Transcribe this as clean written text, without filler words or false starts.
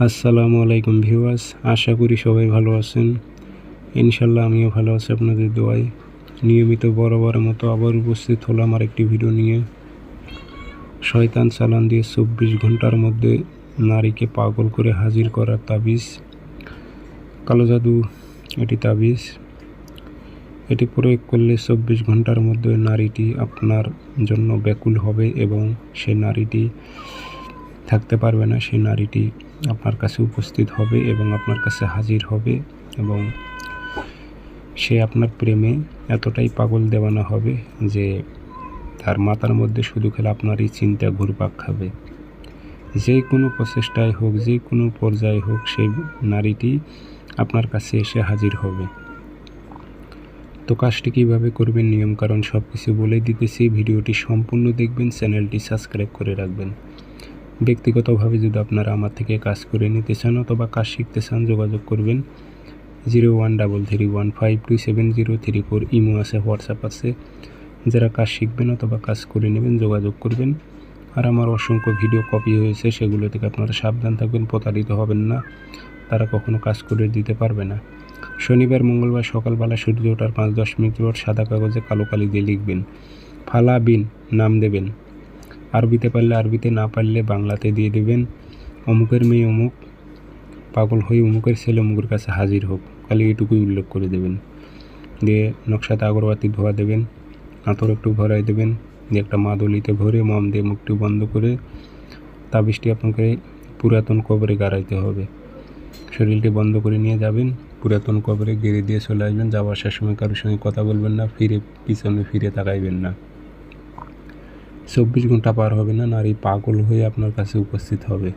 আসসালামু আলাইকুম ভিউয়ার্স, আশা করি সবাই ভালো আছেন। ইনশাল্লাহ আমিও ভালো আছি আপনাদের দোয়ায়। নিয়মিত বরাবরের মতো আবার উপস্থিত হলাম আরেকটি ভিডিও নিয়ে। শয়তান চালান দিয়ে 24 ঘন্টার মধ্যে নারীকে পাগল করে হাজির করার তাবিজ, কালো জাদু এটি তাবিজ। এটি প্রয়োগ করলে 24 ঘন্টার মধ্যে নারীটি আপনার জন্য ব্যাকুল হবে এবং সে নারীটি থাকতে পারবে না। সেই নারীটি আপনার কাছে উপস্থিত হবে এবং আপনার কাছে হাজির হবে এবং সে আপনার প্রেমে এতটাই পাগল দেওয়ানা হবে যে তার মাথার মধ্যে শুধু খেলে আপনারই চিন্তা ঘুরপাক খাবে। যে কোনো প্রচেষ্টায় হোক, যে কোনো পর্যায়ে হোক, সেই নারীটি আপনার কাছে এসে হাজির হবে। তো কাজটি কীভাবে করবেন, নিয়মকানুন সব কিছু বলে দিতেছি। ভিডিওটি সম্পূর্ণ দেখবেন, চ্যানেলটি সাবস্ক্রাইব করে রাখবেন। ব্যক্তিগতভাবে যদি আপনারা আমার থেকে কাজ করে নিতে চান অথবা কাজ শিখতে চান, যোগাযোগ করবেন 0133152703 ইমো আছে, হোয়াটসঅ্যাপ আছে। যারা কাজ শিখবেন অথবা কাজ করে নেবেন যোগাযোগ করবেন। আর আমার অসংখ্য ভিডিও কপি হয়েছে, সেগুলো থেকে আপনারা সাবধান থাকবেন, প্রতারিত হবেন না। তারা কখনো কাজ করে দিতে পারবে না। শনিবার মঙ্গলবার সকালবেলা সূর্য ওঠার 5-10 মিনিট পর সাদা কাগজে কালো কালি দিয়ে লিখবেন ফালা বিন, নাম দেবেন। আরবিতে পারলে আরবিতে, না পারলে বাংলাতে দিয়ে দেবেন অমুকের মেয়ে অমুক পাগল হয়ে অমুকের ছেলে অমুকের কাছে হাজির হোক, খালি এটুকুই উল্লেখ করে দেবেন। দিয়ে নকশাতে আগরবাতি ধোয়া দেবেন, আতর একটু ভরাই দেবেন, দিয়ে একটা মাদুলিতে ভরে মম দিয়ে মুখটি বন্ধ করে তাবিজটি আপনাকে পুরাতন কবরে গাড়াইতে হবে। শরীরটি বন্ধ করে নিয়ে যাবেন, পুরাতন কবরে গেড়ে দিয়ে চলে আসবেন। যাওয়া আসার সময় কারোর সঙ্গে কথা বলবেন না, পিছনে ফিরে তাকাইবেন না। 24 ঘন্টা পার হবে না, নারী পাগল হয়ে আপনার কাছে উপস্থিত হবে।